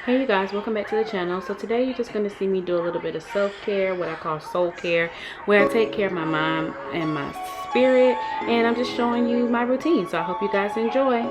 Hey you guys, welcome back to the channel. So today you're just going to see me do a little bit of self-care, what I call soul care, where I take care of my mind and my spirit, and I'm just showing you my routine. So I hope you guys enjoy.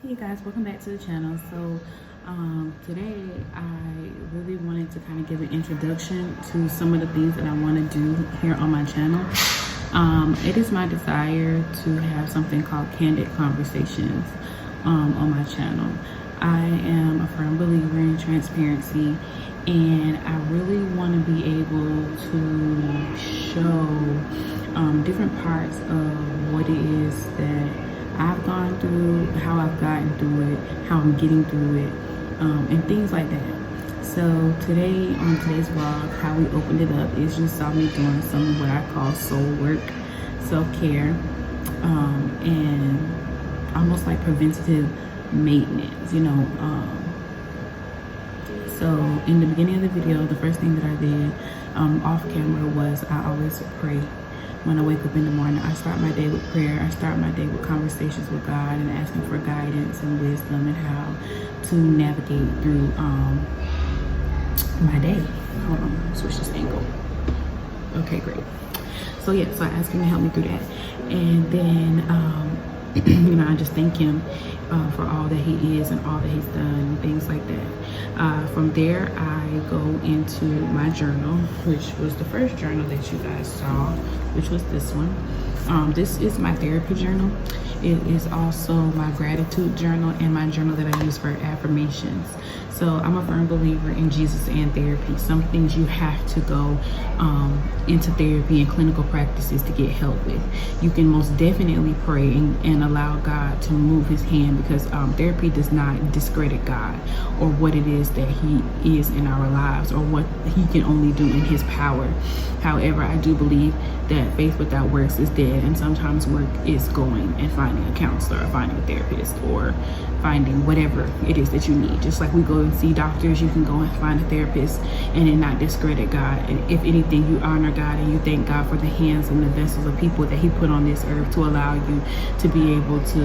Hey guys, welcome back to the channel. So today I really wanted to kind of give an introduction to some of the things that I want to do here on my channel. It is my desire to have something called Candid Conversations on my channel. I am a firm believer in transparency, and I really want to be able to show different parts of what it is that I've gone through, how I've gotten through it, how I'm getting through it, and things like that. So today, on today's vlog, how we opened it up is you saw me doing some of what I call soul work, self-care, and almost like preventative maintenance, you know. So in the beginning of the video, the first thing that I did off camera was I always pray. When I wake up in the morning, I start my day with prayer. I start my day with conversations with God and asking for guidance and wisdom and how to navigate through my day. Hold on, switch this angle. Okay, great. So yeah, so I ask him to help me through that. And then, you know, I just thank him for all that he is and all that he's done and things like that. From there, I go into my journal, which was the first journal that you guys saw, which was this one. This is my therapy journal. It is also my gratitude journal and my journal that I use for affirmations. So I'm a firm believer in Jesus and therapy. Some things you have to go into therapy and clinical practices to get help with. You can most definitely pray and allow God to move his hand, because therapy does not discredit God or what it is that he is in our lives or what he can only do in his power. However, I do believe that faith without works is dead, and sometimes work is going and finding a counselor or finding a therapist or finding whatever it is that you need. Just like we go and see doctors, you can go and find a therapist and then not discredit God. And if anything, you honor God and you thank God for the hands and the vessels of people that he put on this earth to allow you to be able to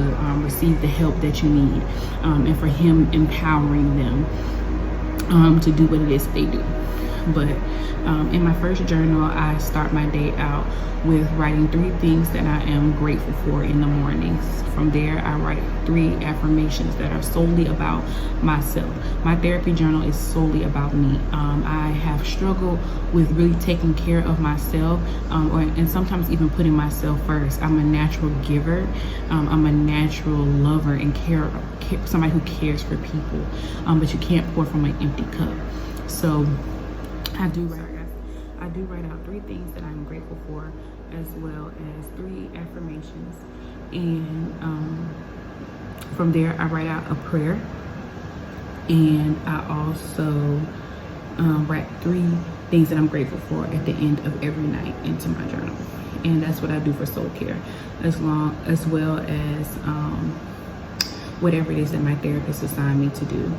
receive the help that you need, and for him empowering them. to do what it is they do. But in my first journal, I start my day out with writing 3 things that I am grateful for in the mornings. From there, I write 3 affirmations that are solely about myself. My therapy journal is solely about me. I have struggled with really taking care of myself, and sometimes even putting myself first. I'm a natural giver. I'm a natural lover and somebody who cares for people. But you can't pour from an empty cup. So I do write out 3 things that I'm grateful for, as well as 3 affirmations. And from there, I write out a prayer. And I also write 3 things that I'm grateful for at the end of every night into my journal. And that's what I do for soul care, as well as whatever it is that my therapist assigned me to do.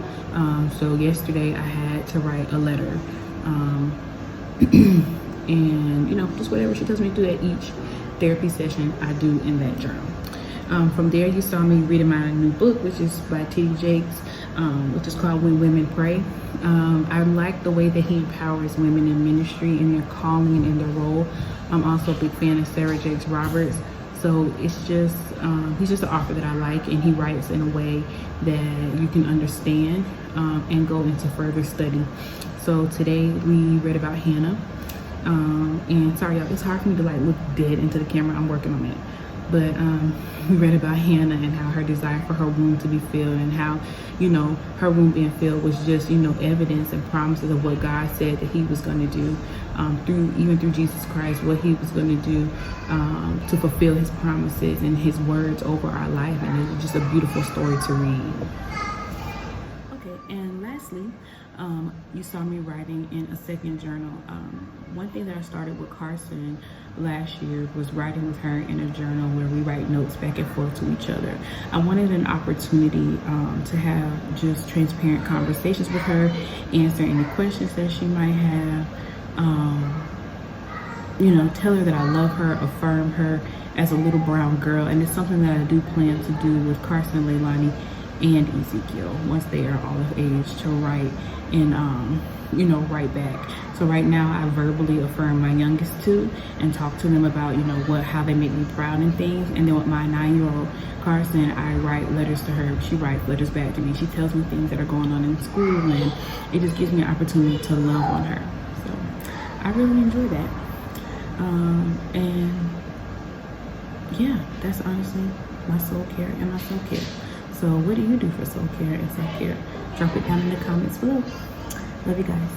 So yesterday I had to write a letter. And just whatever she tells me to do at each therapy session, I do in that journal. From there, you saw me reading my new book, which is by T.D. Jakes, which is called When Women Pray. I like the way that he empowers women in ministry, in their calling and in their role. I'm also a big fan of Sarah Jakes Roberts. So it's just, he's just an author that I like, and he writes in a way that you can understand and go into further study. So today we read about Hannah. And sorry y'all, it's hard for me to like look dead into the camera. I'm working on it. But we read about Hannah and how her desire for her womb to be filled, and how, her womb being filled was just, evidence and promises of what God said that he was going to do through Jesus Christ, what he was going to do to fulfill his promises and his words over our life. And it was just a beautiful story to read. Okay, and lastly, you saw me writing in a second journal. One thing that I started with Carson last year was writing with her in a journal where we write notes back and forth to each other. I wanted an opportunity to have just transparent conversations with her, answer any questions that she might have, tell her that I love her, affirm her as a little brown girl. And it's something that I do plan to do with Carson, Leilani, and Ezekiel once they are all of age to write and write back. So right now I verbally affirm my youngest 2 and talk to them about how they make me proud and things. And then with my 9-year-old Carson, I write letters to her. She writes letters back to me. She tells me things that are going on in school, and it just gives me an opportunity to love on her. So I really enjoy that. And yeah, that's honestly my soul care and my self care. So what do you do for soul care and self care? Drop it down in the comments below. Love you guys.